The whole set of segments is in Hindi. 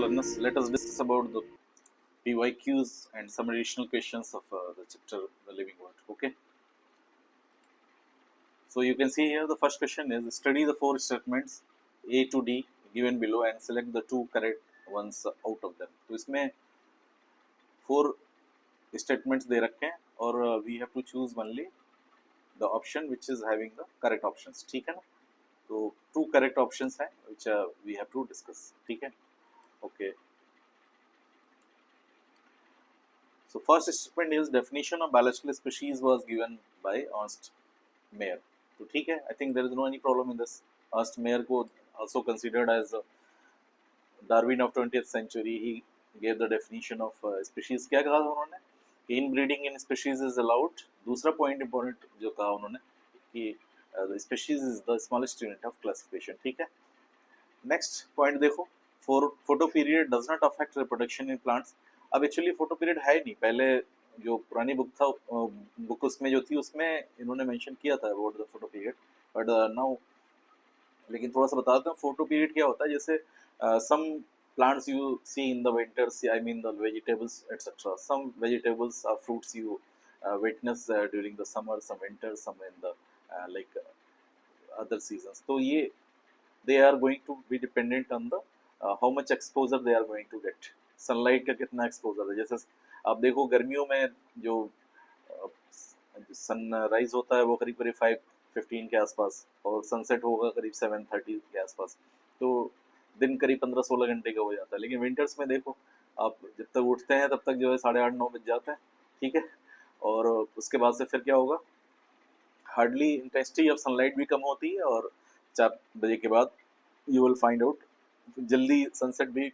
learners, let us discuss about the PYQs and some additional questions of the chapter The Living World. Okay. So you can see here the first question is study the four statements A to D given below and select the two correct ones out of them. तो इसमें four statements दे रखे हैं और we have to choose only the option which is having the correct options. ठीक है ना? तो two correct options हैं which we have to discuss. ठीक है? Okay. So first statement is definition of biological species was given by Ernst Mayr. तो ठीक है, I think there is no any problem in this. Ernst Mayr को also considered as Darwin of 20th century. He gave the definition of species. क्या कहा था उन्होंने? कि inbreeding in species is allowed. दूसरा point important जो कहा उन्होंने कि the species is the smallest unit of classification. ठीक है. Next point देखो, photo period does not affect reproduction in plants. अब एक्चुअली फोटो पीरियड है ही नहीं. पहले जो पुरानी बुक था बुक उसमें जो थी उसमें इन्होंने मेंशन किया था about the photo period, but now लेकिन थोड़ा सा बता देता हूँ फोटो पीरियड क्या होता है. जैसे सम plants you see in the winters, I mean the vegetables etc. Some vegetables or fruits you witness during the summer, some winter, some in the like other seasons. तो ये they are going to be dependent on the how much exposure they are going to get. Sunlight का कितना एक्सपोजर है. जैसे आप देखो गर्मियों में जो सनराइज होता है वो करीब करीब 5:15 के आसपास और सनसेट होगा करीब 7:30 के आसपास. तो दिन करीब 15-16 घंटे का हो जाता है. लेकिन विंटर्स में देखो आप जब तक उठते हैं तब तक जो है 8:30-9 बज जाते हैं. ठीक है. और उसके बाद से फिर क्या होगा, हार्डली इंटेंसिटी ऑफ सनलाइट भी कम होती है और 4 बजे के बाद यू विल फाइंड आउट जल्दी सनसेट भी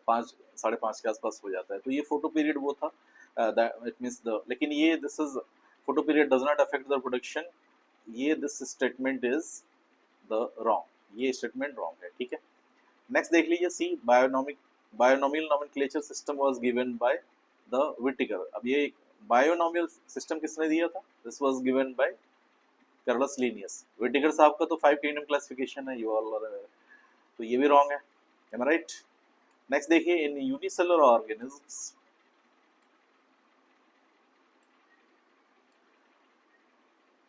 5-5:30 के आसपास हो जाता है. तो ये फोटो पीरियड वो था. इट मींस द लेकिन ये this is photo period does not affect the production. ये this statement is the wrong. ये स्टेटमेंट रॉन्ग है. ठीक है. नेक्स्ट देख लीजिए see binomial nomenclature system was given by the Whittaker. अब ये बायोनोमियल सिस्टम किसने दिया था? This was given by Carolus Linnaeus. Whittaker साहब का तो 5 किंगडम क्लासिफिकेशन है, यू ऑल आर अवेयर. तो ये भी रॉन्ग है. M I right? नेक्स्ट देखिए इन unicellular organisms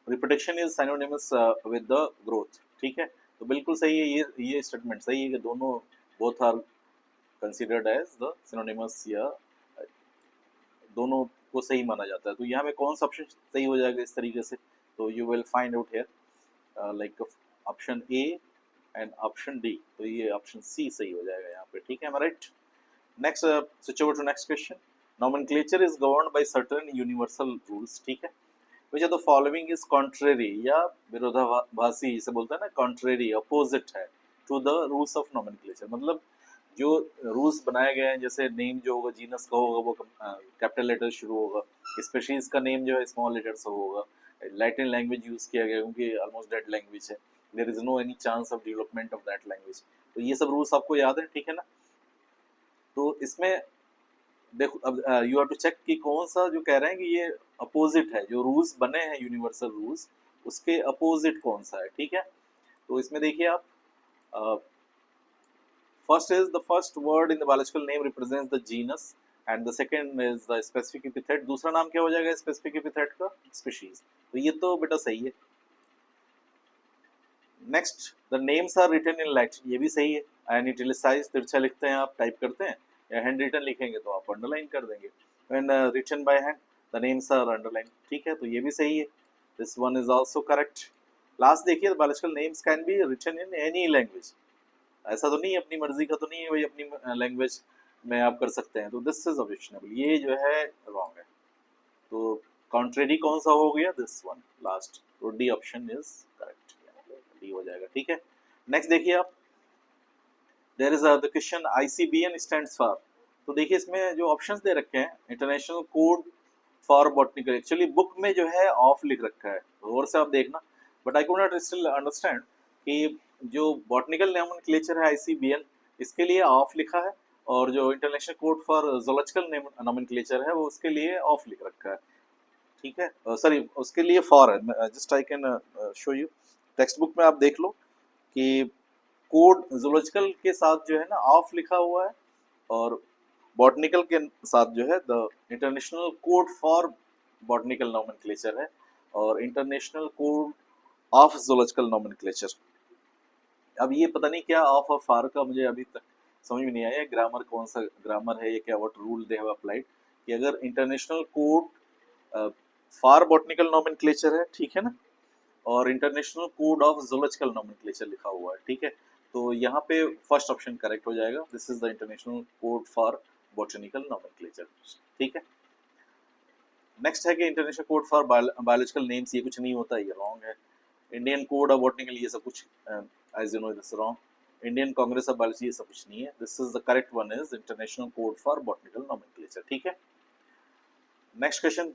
reproduction is synonymous with the growth. ठीक है. तो बिल्कुल सही है. ये स्टेटमेंट सही है कि दोनों both are considered as the synonymous या दोनों को सही माना जाता है. तो यहाँ में कौन सा ऑप्शन सही हो जाएगा इस तरीके से? तो you will find out here like option A and option D. तो ये ऑप्शन सी सही हो जाएगा यहाँ पे. ठीक है. Right. Next switch over to next question. Nomenclature is governed by certain universal rules. ठीक है. Which of the following is contrary या विरोधाभासी, इसे बोलते हैं ना, कॉन्ट्रेरी, अपोजिट है to the rules of nomenclature. मतलब जो रूल्स बनाए गए हैं, जैसे नेम जो होगा जीनस का होगा वो कैपिटल लेटर शुरू होगा, स्पीशीज का नेम जो है स्मॉल लेटर से होगा, लैटिन लैंग्वेज यूज किया गया क्योंकि ऑलमोस्ट डेड लैंग्वेज है, there is no any chance of development of that language. तो ये सब रूल्स आपको याद है. ठीक है ना. तो इसमें देखो अब यू हैव टू चेक कि कौन सा जो कह रहे हैं कि ये अपोजिट है, जो रूल्स बने हैं यूनिवर्सल रूल्स उसके अपोजिट कौन सा है. ठीक है. तो इसमें देखिए आप first is the first word in the biological name represents the genus and the second is the specific epithet. दूसरा नाम क्या हो जाएगा स्पेसिफिक एपिथेट का? स्पीशीज. तो ये तो बेटा सही है. Next the names are written in Latin. ये भी सही है. एंड इटैलिसाइज तिरछा लिखते हैं आप, टाइप करते हैं, या हैंड रिटन लिखेंगे तो आप अंडरलाइन कर देंगे. When written by hand the names are underline. ठीक है. तो ये भी सही है. This one is also correct. Last देखिए biological names can be written in any language. ऐसा तो नहीं है, अपनी मर्जी का तो नहीं है भाई अपनी लैंग्वेज में आप कर सकते हैं. तो दिस इज ऑब्जेक्शनेबल. ये जो है रॉन्ग है. तो कॉन्ट्रेरी कौन सा हो गया? This one last. तो D option is correct. D हो जाएगा. ठीक है. नेक्स्ट देखिए आप, there is the question ICBN stands for. तो देखिए इसमें जो ऑप्शंस दे रखे हैं, international code for botanical. Actually book में जो है ऑफ लिख रखा है, और से आप देखना, but I could not still understand कि जो बॉटनिकल नॉमेनक्लेचर है ICBN इसके लिए ऑफ लिखा है और जो international code for zoological nomenclature है वो उसके लिए ऑफ लिख रखा है. ठीक है. सॉरी उसके लिए फॉर है. Just I can show you. Text book में आप देख लो कि कोड जूलॉजिकल के साथ जो है ना ऑफ लिखा हुआ है, और बॉटनिकल के साथ जो है the international code for botanical nomenclature है, और international code of zoological nomenclature. अब ये पता नहीं क्या ऑफ और फार का मुझे अभी तक समझ में नहीं आया, ग्रामर कौन सा ग्रामर है, ये क्या what rule they have applied, कि अगर international code for botanical nomenclature है, ठीक है ना, और international code of zoological nomenclature लिखा हुआ है, ठीक है, तो यहाँ पे फर्स्ट ऑप्शन करेक्ट हो जाएगा, this is the international code for botanical nomenclature, ठीक है। नेक्स्ट है कि international code for biological names, ये कुछ नहीं होता, ये रॉन्ग है। इंडियन कोड ऑफ बॉटनिकल, ये सब कुछ as you know this wrong. Indian Congress of Biology, ये सब कुछ नहीं है, this is the correct one is international code for botanical nomenclature, ठीक है। Next question,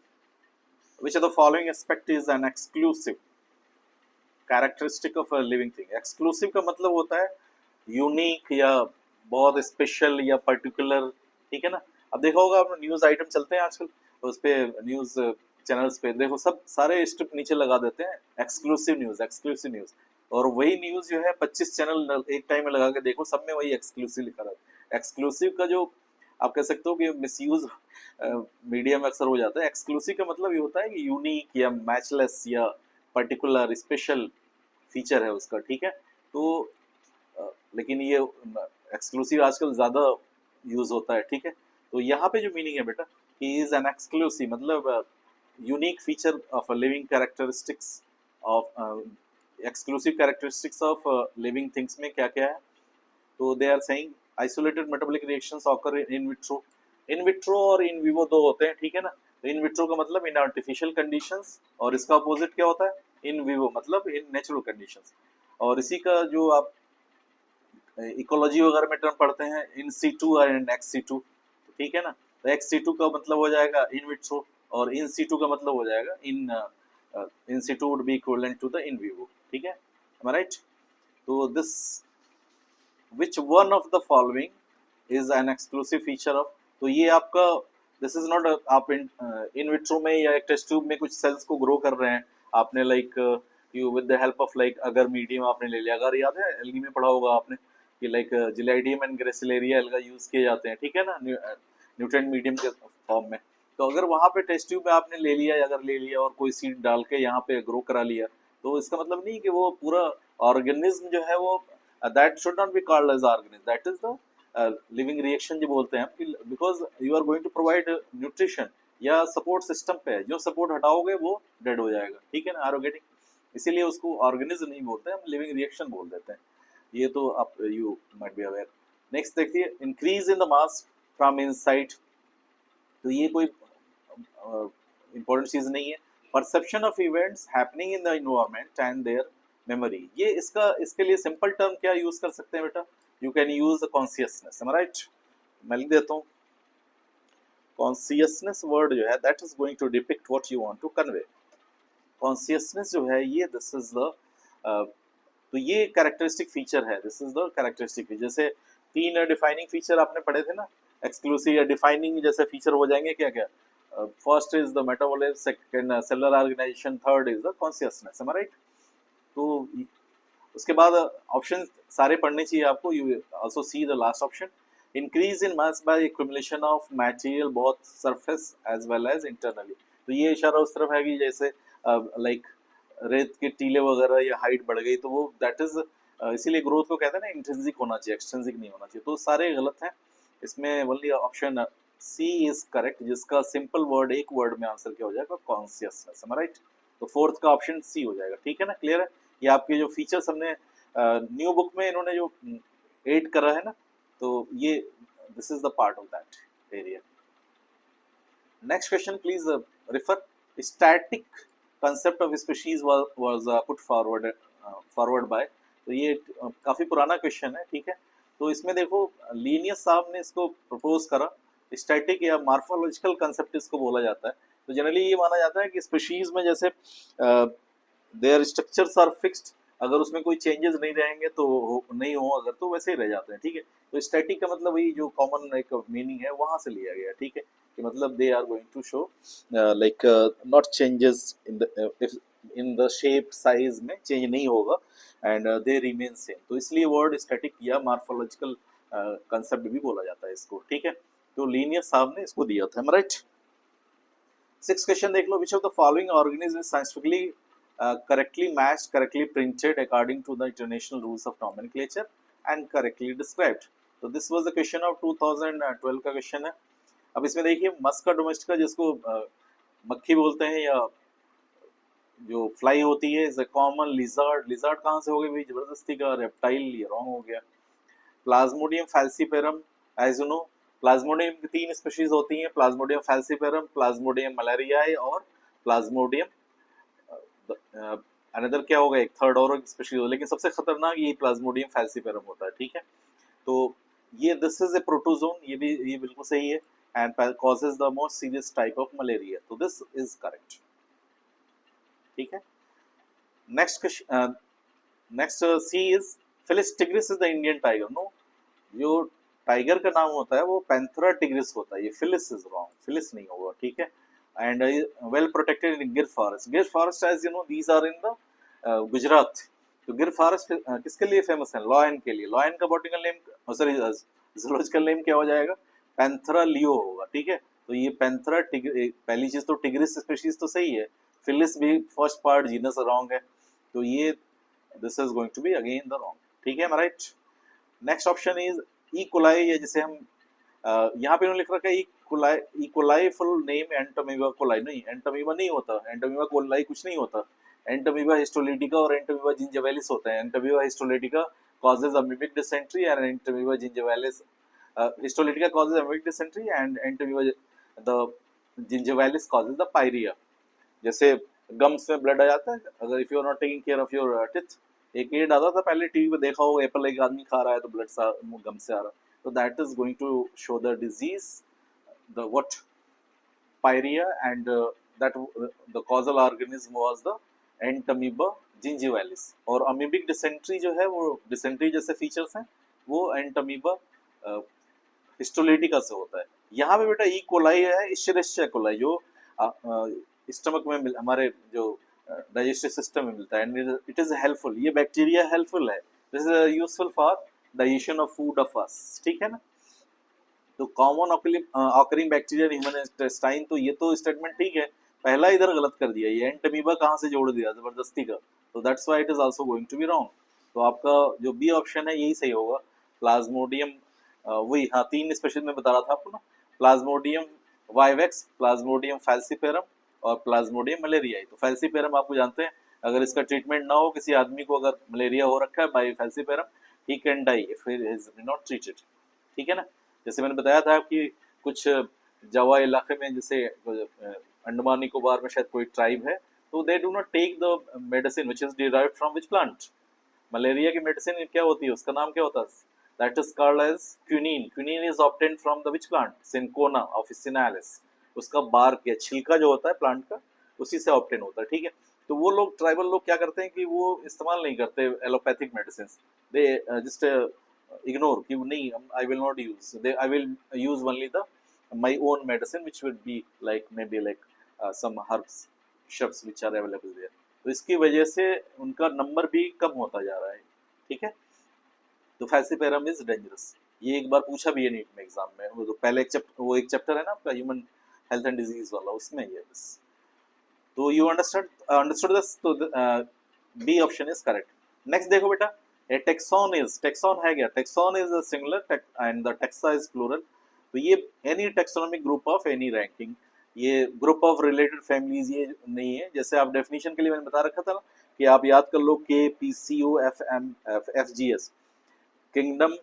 which of the following aspect is an exclusive characteristic of a living thing? exclusive का मतलब होता है यूनिक या बहुत स्पेशल या पर्टिकुलर, ठीक है ना। अब देखा होगा आपने न्यूज आइटम चलते हैं आजकल, उस पे न्यूज चैनल्स पे देखो सब सारे स्ट्रिप नीचे लगा देते हैं एक्सक्लूसिव न्यूज, एक्सक्लूसिव न्यूज, और वही न्यूज जो है 25 चैनल एक टाइम में लगा के देखो, सब में वही एक्सक्लूसिव लिखा रहता है। एक्सक्लूसिव का जो आप कह सकते हो कि मिसयूज मीडिया में अक्सर हो जाता है। एक्सक्लूसिव का मतलब ये होता है कि यूनिक या मैचलेस या पर्टिकुलर स्पेशल फीचर है उसका, ठीक है। तो लेकिन ये एक्सक्लूसिव आजकल ज़्यादा यूज होता है, ठीक है। तो यहाँ पे जो मीनिंग है बेटा, ही इज एन एक्सक्लूसिव मतलब unique feature of living characteristics of exclusive characteristics of living things में क्या क्या है, तो they are saying isolated metabolic reactions occur in vitro. In vitro और इन विवो दो होते हैं, ठीक है ना। तो इन विट्रो का मतलब इन आर्टिफिशियल कंडीशंस, और इसका अपोजिट क्या होता है इन विवो, मतलब इन नेचुरल कंडीशंस। और इसी का जो आप इकोलॉजी वगैरह में टर्म पढ़ते हैं इन सीटू और इन एक्स सीटू, ठीक है ना। तो एक्स सीटू का मतलब हो जाएगा इन विट्रो, और इन सीटू का मतलब हो जाएगा in situ would be equivalent to the in vivo, ठीक है, am I right? तो this which one of the following is an exclusive feature of, तो ये आपका दिस इज नॉट आप इन विट्रो में या एक टेस्ट ट्यूब में कुछ सेल्स को ग्रो कर रहे हैं आपने, like you with the help of like अगर मीडियम आपने ले लिया, अगर याद है एल्गी में पढ़ा होगा आपने कि like gelidium and gracilaria alga use किए जाते हैं, ठीक है ना, न्यूट्रिएंट मीडियम के फॉर्म में। तो अगर वहाँ पे टेस्ट ट्यूब में आपने ले लिया, अगर ले लिया और कोई सीड डाल के यहाँ पे ग्रो करा लिया, तो इसका मतलब नहीं कि वो पूरा ऑर्गेनिज्म जो है वो that should not be called as organism, that is the living reaction जो बोलते हैं, because you are going to provide nutrition या सपोर्ट सिस्टम पे है, जो सपोर्ट हटाओगे वो डेड हो जाएगा, ठीक है ना, आर गेटिंग, इसीलिए उसको ऑर्गेनिज्म नहीं बोलते हैं, हम लिविंग रिएक्शन बोल देते हैं, ये तो आप you might be aware. Next देखिए, increase in the mass from inside, तो ये कोई इंपॉर्टेंट चीज नहीं है। Perception of events happening in the environment and their memory, ये इसके लिए सिंपल टर्म क्या यूज कर सकते हैं बेटा, you can use consciousness, right. मैं लिख देता हूँ, कॉन्शियसनेस वर्ड जो है that is going to depict what you want to convey. Consciousness जो है ये दिस इज द तो ये कैरेक्टरिस्टिक फीचर है, this is the characteristic feature. जैसे 3 डिफाइनिंग फीचर आपने पढ़े थे ना, एक्सक्लूसिव या डिफाइनिंग जैसे फीचर हो जाएंगे क्या क्या, first is the metabolism, second cellular organisation, third is the consciousness, right. तो उसके बाद ऑप्शन सारे पढ़ने चाहिए आपको, you also see the last option, increase in mass by accumulation of material both surface as well as internally. तो ये इशारा उस तरफ है कि जैसे लाइक रेत के टीले वगैरह या हाइट बढ़ गई, तो वो दैट इज इसीलिए ग्रोथ को कहते हैं ना इंट्रिंसिक होना चाहिए, एक्सट्रिंसिक नहीं होना चाहिए, तो सारे गलत हैं। इसमें only option C is correct, जिसका सिंपल वर्ड एक वर्ड में आंसर क्या हो जाएगा, कॉन्शियसनेस, राइट। तो फोर्थ का ऑप्शन सी हो जाएगा, ठीक है ना, क्लियर है। ये आपके जो फीचर्स हमने न्यू बुक में इन्होंने जो ऐड करा है ना, तो ये this is the part of that area. Next question please refer, static concept of species was put forward bye, तो ये काफी पुराना क्वेश्चन है, ठीक है। तो इसमें देखो लीनियस साहब ने इसको प्रपोज करा, स्टैटिक या मार्फोलॉजिकल कंसेप्ट इसको बोला जाता है। तो जनरली ये माना जाता है कि स्पीशीज में जैसे देयर स्ट्रक्चर्स आर फिक्स्ड, अगर उसमें कोई चेंजेस नहीं रहेंगे तो नहीं हो, अगर तो वैसे ही रह जाते हैं, ठीक है। तो स्टैटिक का मतलब वही जो कॉमन एक मीनिंग है वहां से लिया गया, ठीक है, कि मतलब they are going to show like not changes in the shape size में चेंज नहीं होगा, एंड दे रिमेन सेम, तो इसलिए वर्ड स्टैटिक या मार्फोलॉजिकल कंसेप्ट भी बोला जाता है इसको, ठीक है। तो लीनियस साहब ने इसको दिया था, राइट। 6 क्वेश्चन देख लो, which of the following organism is scientifically correctly matched, correctly printed according to the international rules of nomenclature and correctly described. तो this was the question of 2012 का क्वेश्चन है। अब इसमें देखिए मस्का डोमेस्टिका, जिसको मक्खी बोलते हैं या जो फ्लाई होती है, is a common lizard. Lizard कहाँ से हो गई भाई, जबरदस्ती का रेप्टाइल, ये रॉन्ग हो गया। Plasmodium falciparum, as you know Plasmodium की 3 स्पीशीज होती हैं, प्लाज्मोडियम फैल्सीपेरम, प्लाज्मोडियम मलेरियाई और प्लाज्मोडियम अनदर क्या होगा, एक थर्ड और स्पीशीज हो, लेकिन सबसे खतरनाक ये प्लाज्मोडियम फैल्सीपेरम होता है, ठीक है। तो ये दिस इज ए प्रोटोजोन, ये बिल्कुल सही है, and causes the most serious type of malaria, तो दिस इज करेक्ट, ठीक है। Next question, next C is Felis tigris is the Indian tiger. No, जो टाइगर का नाम होता है वो पैंथरा टिग्रिस होता है, ये फिलिस इज रॉन्ग, फिलिस नहीं होगा, ठीक है। And well protected in Gir forest. Gir forest as you know these are in the Gujarat. तो गिर फॉरेस्ट किसके लिए फेमस है, लॉयन के लिए। लॉयन का botanical name, sorry zoological name क्या हो जाएगा, पैंथरा लियो होगा, ठीक है। तो ये पैंथरा पहली चीज तो टिग्रिस स्पीशीज तो सही है, फिलिस भी फर्स्ट पार्ट जीनस रॉन्ग है, तो ये this is going to be again the wrong, ठीक है, right. Next option is E coli, या जिसे हम यहाँ पे उन्होंने लिख रखा है E coli, full name Entamoeba coli. नहीं, एंटोमीबा नहीं होता, एंटोमीबा कोलाई कुछ नहीं होता, एंटोमीबा हिस्टोलिटिका और एंटोमीबा जिंजिवालिस होता है। Entamoeba histolytica causes amoebic dysentery and Entamoeba gingivalis, histolytica causes amoebic dysentery and Entamoeba the gingivalis causes the pyorrhea। जैसे गम्स में ब्लड आ जाता है अगर if you are not taking care of your teeth. एक एड आता था पहले टीवी पे, देखा होगा, एप्पल एक आदमी खा रहा है तो ब्लड गम से आ रहा, तो that is going to show the disease, the what, pyorrhea, and that the causal organism was the Entamoeba gingivalis। और amoebic dysentery जो है वो dysentery जैसे फीचर्स हैं वो Entamoeba हिस्टोलिटिका से होता है। यहाँ पे बेटा ई कोलाई है, इश्चेरिशिया कोलाई, जो स्टमक में हमारे जो डाइजेस्टिव सिस्टम में मिलता है, एंड इट इज हेल्पफुल, ये बैक्टीरिया हेल्पफुल है, this is useful for digestion of food of us, ठीक है ना। तो common occurring bacteria in human intestine, तो ये तो स्टेटमेंट ठीक है, पहला इधर गलत कर दिया, ये एंटमीबा कहाँ से जोड़ दिया जबरदस्ती का, तो that's why it is also going to be wrong. तो आपका जो बी ऑप्शन है यही सही होगा, प्लाज्मोडियम, वही, हाँ 3 स्पेशल में बता रहा था आपको ना, प्लाज्मोडियम वाइवेक्स, प्लाज्मोडियम फैल्सीपेरम और प्लाज्मोडियम मलेरियाई। तो फैल्सीपेरम आपको जानते हैं, अगर इसका ट्रीटमेंट ना हो, किसी आदमी को अगर मलेरिया हो रखा है by falciparum, he can die if he is not treated, ठीक है ना। जैसे मैंने बताया था कि कुछ जावा इलाके में, जैसे अंडमान निकोबार में शायद कोई ट्राइब है, तो they do not take the medicine which is derived from which plant. Malaria की मेडिसिन क्या होती है, उसका नाम क्या होता है, that is called as quinine. Quinine is obtained from the which plant, cinchona officinalis. उसका बार्क या छिलका जो होता है प्लांट का, उसी से ऑब्टेन होता है, ठीक है। तो वो लोग, ट्राइबल लोग क्या करते हैं कि वो इस्तेमाल नहीं करते allopathic medicine, they just ignore कि नहीं, I will not use, I will use only the my own medicine which would be like maybe like some herbs shrubs which are available there। तो इसकी वजह से उनका नंबर भी कम होता जा रहा है, ठीक है। तो फैल्सीपेरम इज डेंजरस, ये एक बार पूछा भी है नीट में एग्जाम में, वो तो पहले एक चैप्टर है ना आपका ह्यूमन हेल्थ एंड डिजीज वाला, उसमें ये बस। तो यू अंडरस्टूड दिस, तो B option is correct. Next देखो बेटा, a taxon is, taxon है क्या, taxon is a singular and the taxa is plural। तो ये any taxonomic group of any ranking, ये group of related families ये नहीं है। जैसे आप डेफिनेशन के लिए मैंने बता रखा था ना कि आप याद कर लो K P C O F M F G S, kingdom,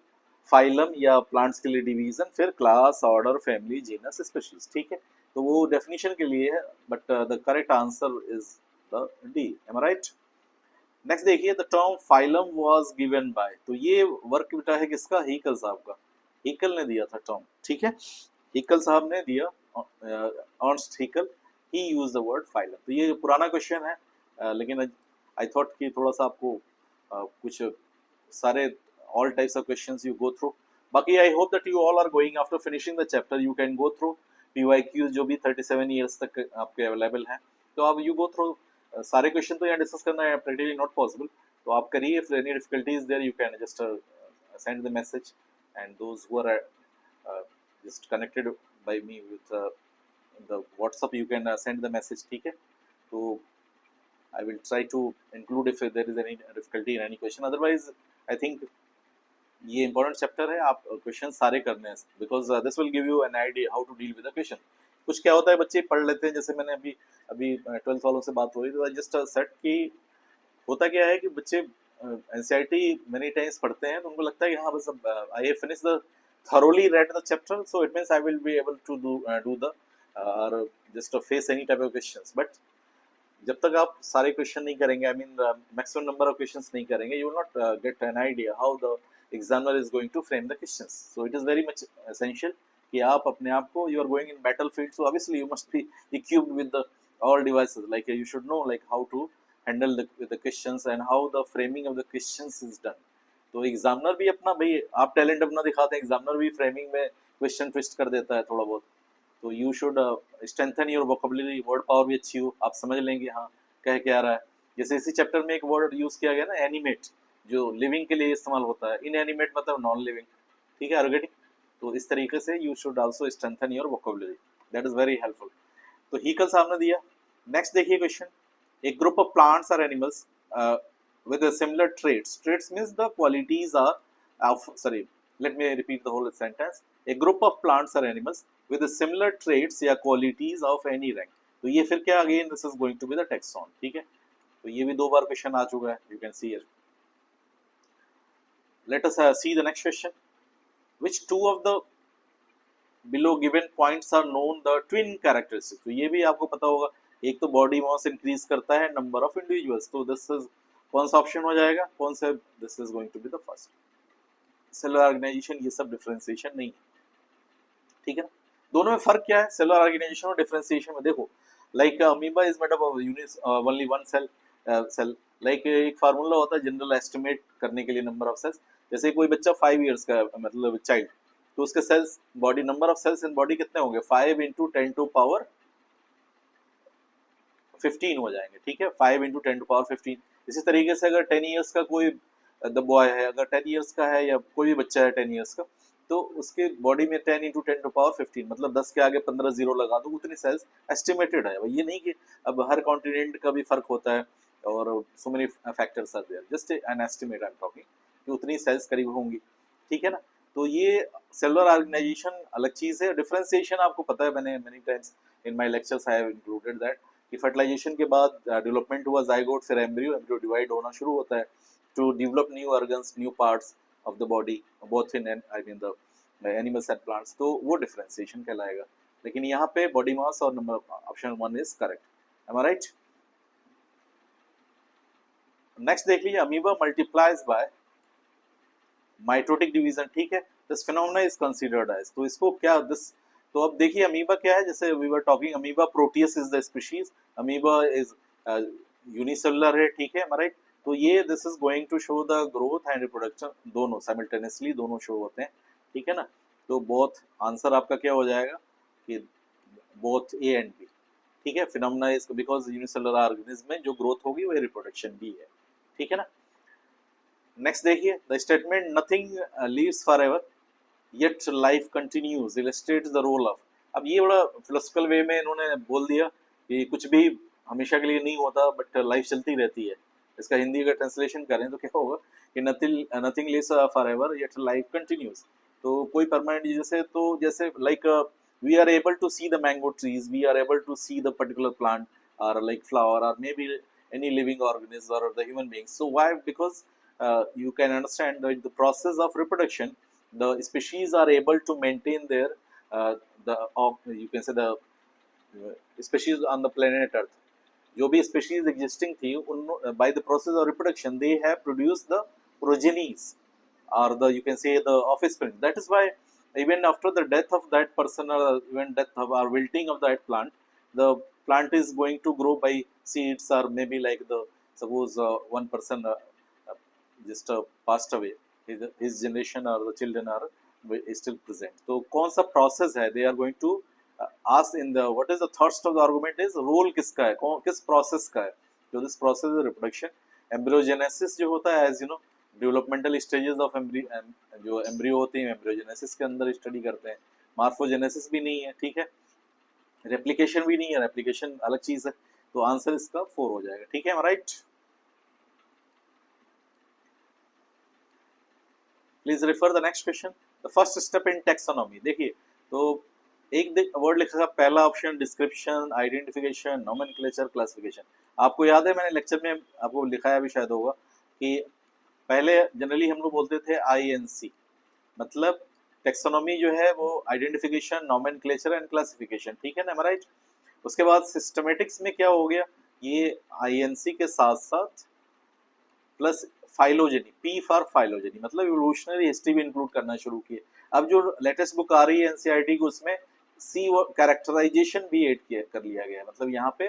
phylum या प्लांट्स के लिए डिवीजन, फिर class, order, family, genus, species, ठीक है। तो वो डेफिनेशन के लिए है, but the correct answer is the D, am I right. Next देखिए, the term phylum was given by, तो ये वर्क बेटा है किसका, हीकल साहब का, हीकल ने दिया था टर्म, ठीक है, हीकल साहब ने दिया, Ernst Haeckel, he used the word phylum. तो ये पुराना क्वेश्चन है, लेकिन आई थॉट कि थोड़ा सा आपको कुछ सारे all types of questions you go through। बाकी I hope that you all are going after finishing the chapter, you can go through PYQs जो भी 37 years तक आपके अवेलेबल हैं, तो अब you go through सारे क्वेश्चन तो यहाँ डिस्कस करना है प्रैक्टिकली नॉट पॉसिबल, तो आप करिए, if any difficulty is there you can just send the message, and those who are just connected by me with the WhatsApp, you can send the message, ठीक है. तो I will try to include if there is any difficulty in any question. Otherwise, I think ये इंपॉर्टेंट चैप्टर है, आप क्वेश्चन सारे करने हैं, because this will give you an idea how to deal with the question. कुछ क्या होता है, बच्चे पढ़ लेते हैं, जैसे मैंने अभी अभी 12th वालों से बात हो रही, तो जस्ट सेट की होता क्या है कि बच्चे एनसीईआरटी मेनी टाइम्स पढ़ते हैं, तो उनको लगता है कि हाँ बस I have finish the thoroughly read the chapter, so it means I will be able to do the or just face any type of questions. But जब तक आप सारे क्वेश्चन नहीं करेंगे, I mean maximum number of questions नहीं करेंगे, you will not get an idea how the examiner is going to frame the questions. So it is very much essential कि आप अपने आप को, you are going in battle field, so obviously you must be equipped with the all devices, like you should know like how to handle the questions and how the framing of the questions is done. तो एग्जामिनर भी अपना, भाई आप टैलेंट अपना दिखाते हैं, एग्जामिनर भी फ्रेमिंग में क्वेश्चन ट्विस्ट कर देता है थोड़ा बहुत. तो you should strengthen your vocabulary, word power भी अच्छी हो, आप समझ लेंगे हाँ कह क्या रहा है. जैसे इसी चैप्टर में एक वर्ड यूज किया गया ना, एनिमेट, जो लिविंग के लिए इस्तेमाल होता है. इन एनिमेट मतलब नॉन लिविंग, ठीक है, ऑर्गेनिक. तो इस तरीके से you should also strengthen your vocabulary, that is very helpful. तो व्हीकल सामने दिया. नेक्स्ट देखिए क्वेश्चन, एक ग्रुप ऑफ प्लांट्स और animals with a similar traits. Traits means the qualities are of, sorry, let me repeat the whole sentence. A group of plants or animals with a similar traits या qualities of any rank. तो ये फिर क्या, again this is going to be the taxon, ठीक है. तो ये भी 2 बार क्वेश्चन आ चुका है, you can see here. Let us see the next question. Which two of the below given points are known the twin characteristics? तो ये भी आपको पता होगा, एक तो बॉडी मास इंक्रीज करता है, नंबर ऑफ इंडिविजुअल्स. तो दिस इज कौन सा ऑप्शन हो जाएगा, कौन सा, this is going to be the first. Cellular organisation, ये सब डिफरेंशिएशन नहीं है, ठीक है ना. दोनों में फर्क क्या है, सेलुलर ऑर्गेनाइजेशन और डिफरेंशिएशन में. देखो, like amoeba is made up of unit only one cell. Like एक फार्मूला होता है जनरल एस्टिमेट करने के लिए नंबर ऑफ सेल्स. जैसे कोई बच्चा 5 इयर्स का, मतलब चाइल्ड, तो उसके cells, body number of cells in body कितने होंगे, 5 × 10⁻15 हो जाएंगे, ठीक है, 5 × 10⁻15. इसी तरीके से अगर 10 इयर्स का कोई द बॉय है, अगर 10 इयर्स का है या कोई भी बच्चा है 10 इयर्स का, तो उसके बॉडी में 10 × 10⁻15, मतलब 10 के आगे 15 जीरो लगा दो, उतनी सेल्स एस्टिमेटेड है. ये नहीं कि अब हर कॉन्टिनेंट का भी फर्क होता है और so many factors are there, just an estimate I am talking, कि उतनी सेल्स करीब होंगी, ठीक है ना. तो ये सेलुलर ऑर्गेनाइजेशन अलग चीज है. डिफरेंशिएशन आपको पता है, मैंने many times in my lectures I have included that, कि फर्टिलाइजेशन के बाद डेवलपमेंट हुआ जाइगोट, फिर एम्ब्रियो डिवाइड होना शुरू होता है to develop new organs, new parts of the body, both in I mean the animals and plants. तो वो डिफरेंशिएशन कहलाएगा. लेकिन यहाँ पे बॉडी मास और number, option 1 is correct. Am I right. Next देख लीजिए, amoeba multiplies by mitotic division, ठीक है. This phenomena is considered as, तो इसको क्या, दिस, तो अब देखिए अमीबा क्या है, जैसे we were talking, amoeba proteus is the species, amoeba is unicellular है, ठीक है, राइट. तो ये this is going to show the growth and reproduction, दोनों साइमल्टेनियसली दोनों शो होते हैं, ठीक है ना. तो बोथ, आंसर आपका क्या हो जाएगा कि बोथ ए एंड बी, ठीक है. Phenomena is because unicellular organism में जो ग्रोथ होगी वो रिप्रोडक्शन भी है, ठीक है ना. नेक्स्ट देखिए, the statement nothing lives forever yet life continues illustrates the role of. अब ये बड़ा फिलोसफिकल वे में इन्होंने बोल दिया कि कुछ भी हमेशा के लिए नहीं होता, बट लाइफ चलती रहती है. इसका हिंदी का ट्रांसलेशन करें तो क्या होगा कि nothing lives forever yet life continues. तो कोई परमानेंट, जैसे, तो जैसे like we are able to see the mango trees, we are able to see the particular plant और लाइक फ्लावर और maybe any living organism or the human beings. So why? Because you can understand that the process of reproduction, the species are able to maintain their you can say the species on the planet Earth. जो भी species existing थी, by the process of reproduction they have produced the progenies or the, you can say, the offspring. That is why even after the death of that person or even death of or wilting of that plant, the plant is going to grow by seeds, or maybe like the, suppose one person just passed away, his generation or the children are still present. तो कौन सा process है, they are going to ask in the, what is the thrust of the argument is, role किसका है, किस process का है. So this process is reproduction, embryogenesis जो होता है, as you know, developmental stages of जो एम्ब्रियो होते हैं एम्ब्रियोजेनेसिस के अंदर स्टडी करते हैं। मार्फोजेनेसिस भी नहीं है, ठीक है, रेप्लिकेशन भी नहीं है, रेप्लिकेशन अलग चीज है। तो आंसर इसका 4 हो जाएगा, ठीक है, right. Please refer the next question. The first step in taxonomy, देखिए तो एक वर्ड लिखा था पहला option, description, identification, nomenclature, classification. आपको याद है मैंने लेक्चर में आपको लिखाया भी शायद होगा कि पहले जनरली हम लोग बोलते थे INC, मतलब टेक्सोनॉमी जो है वो आइडेंटिफिकेशन, नोमेनक्लेचर एंड क्लासिफिकेशन, ठीक है ना, राइट। उसके बाद सिस्टमेटिक्स में क्या हो गया, ये INC के साथ साथ plus phylogeny, P for phylogeny, मतलब इवोल्यूशनरी हिस्ट्री भी इंक्लूड करना शुरू किए। अब जो लेटेस्ट बुक आ रही है NCERT की, उसमें C कैरेक्टराइजेशन भी ऐड किया कर लिया गया है, मतलब यहाँ पे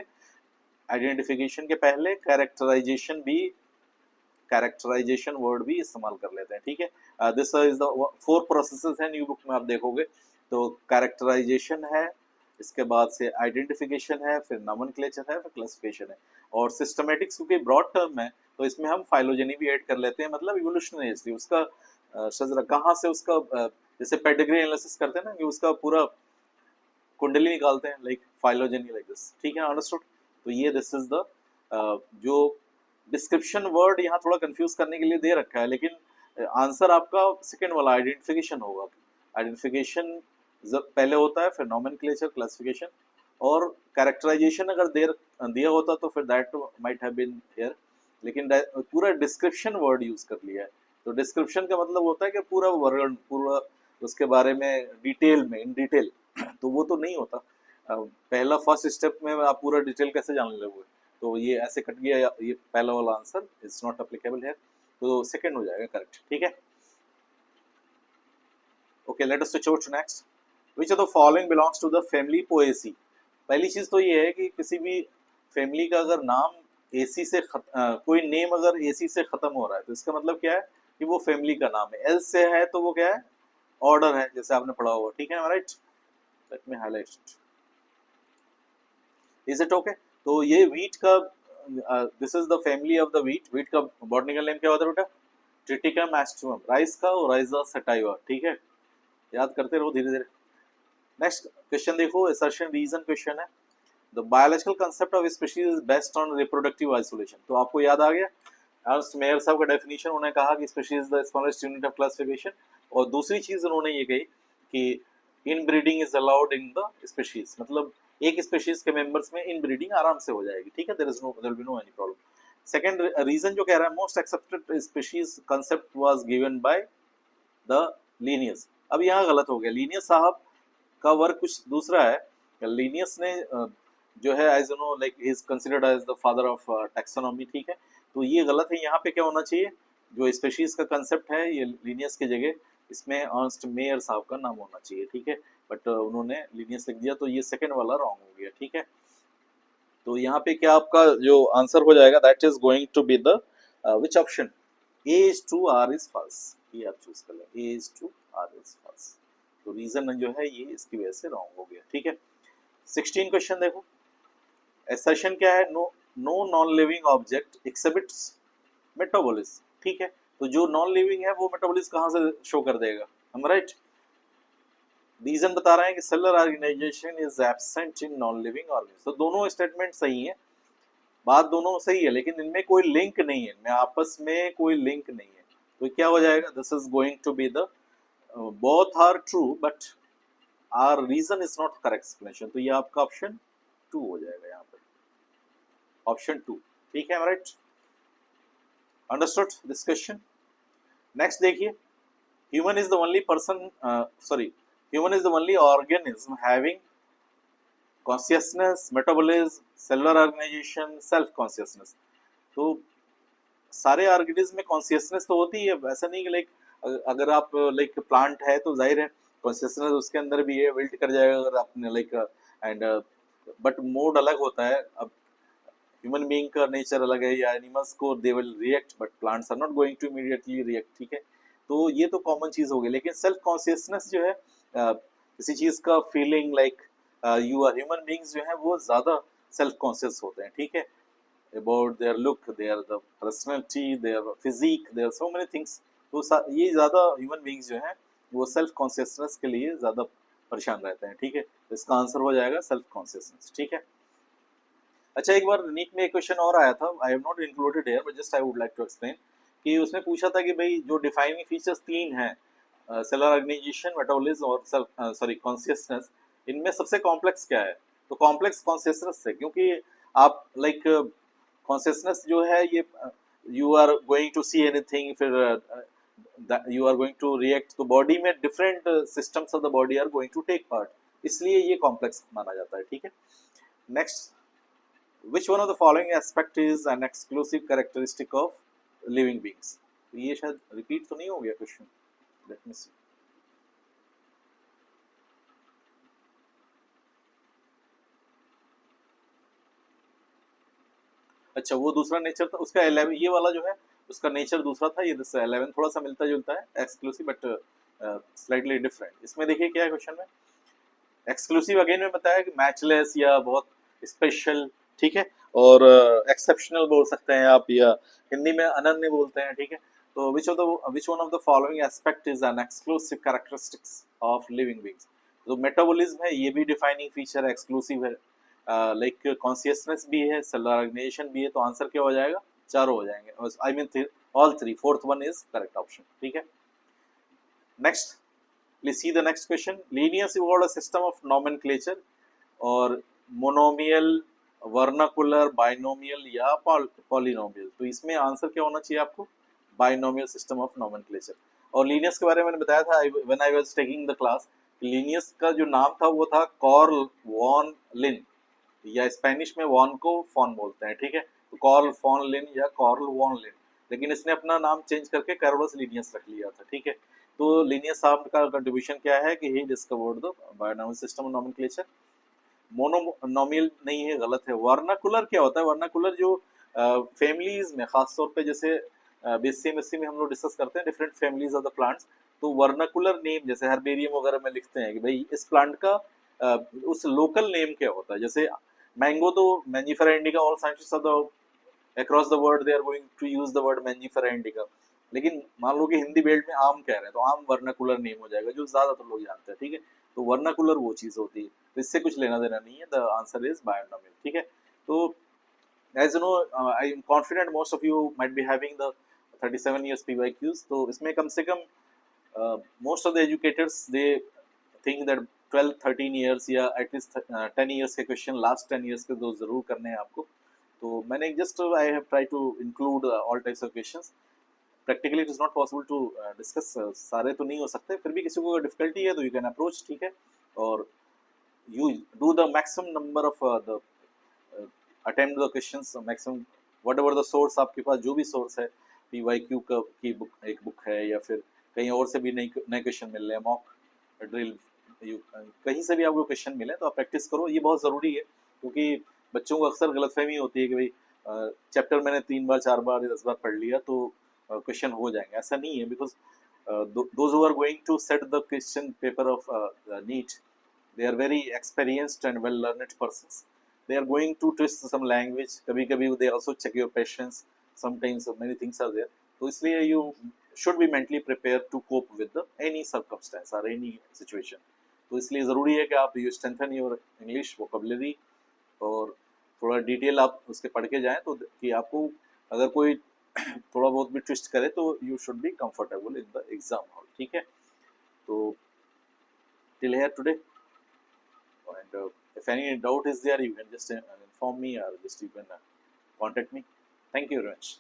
आइडेंटिफिकेशन के पहले कैरेक्टराइजेशन वर्ड भी इस्तेमाल कर लेते हैं, ठीक है। दिस इज द 4 प्रोसेसेस है न्यू बुक में, आप देखोगे तो कैरेक्टराइजेशन है, इसके बाद से आइडेंटिफिकेशन है, फिर नोमेनक्लेचर है, फिर क्लासिफिकेशन है। और सिस्टमेटिक्स क्योंकि ब्रॉड टर्म है तो इसमें हम फाइलोजेनी भी ऐड कर लेते हैं, मतलब इवोल्यूशनरी हिस्ट्री उसका शजरा कहाँ से उसका जैसे पेडिग्री एनालिसिस करते हैं ना कि उसका पूरा कुंडली निकालते हैं, लाइक फाइलोजेनी लाइक दिस, ठीक है, अंडरस्टूड। तो ये दिस इज द जो डिस्क्रिप्शन वर्ड यहाँ थोड़ा कंफ्यूज करने के लिए दे रखा है, लेकिन आंसर आपका सेकेंड वाला आइडेंटिफिकेशन होगा। आइडेंटिफिकेशन पहले होता है, फिर नोमेनक्लेचर, क्लासिफिकेशन, और कैरेक्टराइजेशन अगर दिया होता तो फिर that might have been here, लेकिन पूरा डिस्क्रिप्शन वर्ड यूज कर लिया है। तो डिस्क्रिप्शन का मतलब होता है कि पूरा वर्णन, पूरा उसके बारे में डिटेल में, इन डिटेल, तो वो तो नहीं होता। पहला फर्स्ट स्टेप में आप पूरा डिटेल कैसे जानने लगोगे, तो ये ऐसे कट गया, ये पहला वाला आंसर इज नॉट एप्लीकेबल है, तो सेकंड हो जाएगा करेक्ट, ठीक है। Okay, let us switch over to next. Which of the following belongs to the family Poaceae. पहली चीज तो ये है कि किसी भी फैमिली का अगर नाम एसी से कोई नेम अगर एसी से खत्म हो रहा है तो इसका मतलब क्या है कि वो फैमिली का नाम है। एल से है तो वो क्या है, ऑर्डर है, जैसे आपने पढ़ा होगा, ठीक है, right. Let me highlight it, is it okay. तो ये व्हीट का, this is the family of the wheat. Wheat का बॉटनिकल नेम क्या होता है बेटा, ट्रिटिकम एस्ट्रोम। राइस का राइजा सटाइवा, ठीक है, याद करते रहो धीरे धीरे। नेक्स्ट क्वेश्चन देखो, असर्शन रीजन क्वेश्चन है। The biological concept of species is based on reproductive isolation. तो आपको याद आ गया, अर्नस्ट मेयर साहब का डेफिनेशन, उन्होंने कहा कि species is the smallest unit of classification. और दूसरी चीज उन्होंने ये कही कि इन breeding is allowed in the species, मतलब एक स्पीशीज के मेंबर्स में इन ब्रीडिंग आराम से हो जाएगी, ठीक है, there will be no any problem. Second reason जो कह रहा है, most accepted species concept was given by the Linnaeus. अब यहाँ गलत हो गया, लीनियस साहब का वर्क कुछ दूसरा है। लीनियस ने जो है, as you know, like is considered as the father of taxonomy, ठीक है, तो ये गलत है। यहाँ पे क्या होना चाहिए, जो स्पीशीज का कंसेप्ट है ये लीनियस की जगह इसमें अर्नस्ट मेयर साहब का नाम होना चाहिए, ठीक है, बट उन्होंने लीनियस लिख दिया, तो ये सेकंड वाला रॉन्ग हो गया, ठीक है। तो यहाँ पे क्या आपका जो आंसर हो जाएगा, that is going to be the which option, A is true, R is false, ये आप चूज कर लें, A is true, R is false। तो रीजन जो है ये इसकी वजह से रॉन्ग हो गया, ठीक है। 16 क्वेश्चन देखो, असर्शन क्या है, no non living object exhibits metabolism, ठीक है, तो जो नॉन लिविंग है वो मेटाबॉलिज्म कहाँ से शो कर देगा, हम राइट। रीजन बता रहे हैं कि cellular organisation is absent in non living organism. तो दोनों स्टेटमेंट सही है, बात दोनों सही है, लेकिन इनमें कोई लिंक नहीं है, इनमें आपस में कोई लिंक नहीं है, तो क्या हो जाएगा, this is going to be the both are true but R reason is not correct explanation, तो ये आपका ऑप्शन 2 हो जाएगा यहाँ पर, ऑप्शन 2, ठीक है, right, understood this question. Next देखिए, human is the only person, human is the only organism having consciousness, metabolism, cellular organisation, self consciousness. तो सारे ऑर्गेनिज्म में कॉन्शियसनेस तो होती है, ऐसा नहीं कि लाइक अगर आप लाइक प्लांट है तो जाहिर है कॉन्शियसनेस उसके अंदर भी है, विल्ट कर जाएगा अगर आपने लाइक, एंड बट मोड अलग होता है। अब ह्यूमन बीइंग का नेचर अलग है, या एनिमल्स को they will react but plants are not going to immediately react, ठीक है, तो ये तो कॉमन चीज हो गई। लेकिन सेल्फ कॉन्शियसनेस जो है, किसी चीज का feeling, like you are human beings जो है वो ज्यादा सेल्फ कॉन्शियस होते हैं, ठीक है, about their look, their the personality, their physique, there are so many things. तो ये ज़्यादा ह्यूमन बींग्स जो हैं वो सेल्फ कॉन्शियसनेस के लिए ज़्यादा परेशान रहते हैं, ठीक है। तो इसका आंसर हो जाएगा सेल्फ कॉन्शियसनेस, ठीक है। अच्छा, एक बार नीट में एक क्वेश्चन और आया था, I have not included here but just I would like to explain, कि उसमें पूछा था कि भाई जो डिफाइनिंग फीचर्स तीन हैं, सेलर ऑर्गेनाइजेशन, मेटाबॉलिज्म और सेल्फ सॉरी कॉन्शियसनेस, इनमें सबसे कॉम्प्लेक्स क्या है? तो कॉम्प्लेक्स कॉन्शियसनेस है, क्योंकि आप लाइक कॉन्शियसनेस जो है ये you are going to see anything, फिर you are going to react, तो बॉडी में different systems of the body are going to take part, इसलिए ये कॉम्प्लेक्स माना जाता है, ठीक है। Next, which one of the following aspect is an exclusive characteristic of living beings? तो ये शायद रिपीट तो नहीं हो गया क्वेश्चन, लेट मी सी। अच्छा, वो दूसरा नेचर था उसका 11, ये वाला जो है उसका नेचर दूसरा था, ये 11 थोड़ा सा मिलता जुलता है, एक्सक्लूसिव बट स्लाइटली डिफरेंट। इसमें देखिए क्या है क्वेश्चन में, एक्सक्लूसिव अगेन में बताया कि मैचलेस या बहुत स्पेशल, ठीक है, और एक्सेप्शनल बोल सकते हैं आप, या हिंदी में अनन्य बोलते हैं, ठीक है। तो which one of the following aspect is an exclusive characteristics of living beings? तो मेटाबॉलिज्म है, ये भी डिफाइनिंग फीचर एक्सक्लूसिव है, लाइक कॉन्शियसनेस भी है, सेलुलर ऑर्गेनाइजेशन भी है, तो आंसर क्या हो जाएगा? चारों हो जाएंगे, I mean all three, fourth one is correct option, ठीक है। Next, let's see the next question. Linnaeus evolved a system of nomenclature और मोनोमियल, वर्नाकुलर, बाइनोमियल या पॉलिनोमियल? तो इसमें आंसर क्या होना चाहिए आपको? Binomial system of nomenclature. और लीनियस के बारे में मैंने बताया था when I was taking the class, Linnaeus का जो नाम था वो था कार्ल वॉन लिन, या स्पेनिश में वॉन को फॉन बोलते हैं, ठीक है। तो कार्ल फॉन लिन या कार्ल वॉन लिन, लेकिन इसने अपना नाम चेंज करके कार्लोस लीनियस रख लिया था, ठीक है। तो लीनियस साहब का कंट्रीब्यूशन क्या है कि he discovered the binomial system of nomenclature. Monomial नहीं है, गलत है। वर्नाकुलर क्या होता है? वर्नाकुलर जो फैमिलीज में, खासतौर पे जैसे बीएससी में हम लोग डिस्कस करते हैं different families of the plants, तो वर्नाकुलर नेम जैसे हर्बेरियम वगैरह में लिखते हैं कि भाई इस प्लांट का उस लोकल नेम क्या होता है। जैसे मैंगो तो Mangifera indica, all scientists of the across the world they are going to use the word Mangifera indica, लेकिन मान लो कि हिंदी बेल्ट में आम कह रहे हैं तो आम वर्नाकुलर नेम हो जाएगा, जो ज्यादातर लोग जानते हैं, ठीक है। तो वर्नाकुलर वो चीज होती है, तो इससे कुछ लेना देना नहीं है, द आंसर इज बायोनोमियल, ठीक है। तो as you know, I am confident most of you might be having the 37 years PYQs, तो इसमें कम से कम most of the educators they think that 12-13 years या एटलीस्ट 10 years के क्वेश्चन, लास्ट 10 years के तो जरूर करने हैं आपको। तो मैंने just I have try to include all types of questions. Practically it is not possible to discuss, सारे तो नहीं हो सकते, फिर भी किसी को डिफिकल्टी है तो यू कैन अप्रोच, ठीक है। और you do the maximum number of the attempt the questions, maximum whatever the source, आपके पास जो भी सोर्स है, PYQ का की बुक, एक बुक है, या फिर कहीं और से भी नए नए क्वेश्चन मिल रहे हैं, मॉक ड्रिल, कहीं से भी आपको क्वेश्चन मिले तो आप प्रैक्टिस करो, ये बहुत ज़रूरी है। क्योंकि बच्चों को अक्सर गलतफहमी होती है कि भाई चैप्टर मैंने 3 बार 4 बार 10 बार पढ़ लिया तो क्वेश्चन हो जाएंगे, ऐसा नहीं है। Because those who are going to set the question paper of NEET, they are very experienced and well learned persons. They are going to twist some language, कभी कभी they also check your patience, sometimes many things are there, तो इसलिए you should be mentally prepared to cope with the any circumstance or any situation। तो इसलिए ज़रूरी है कि आप you strengthen your English vocabulary और थोड़ा डिटेल आप उसके पढ़ के जाएं, तो कि आपको अगर कोई थोड़ा बहुत भी ट्विस्ट करे तो you should be comfortable in the exam hall, ठीक है। तो till here today, and if any doubt is there you can just inform me or just you can contact me. Thank you very much.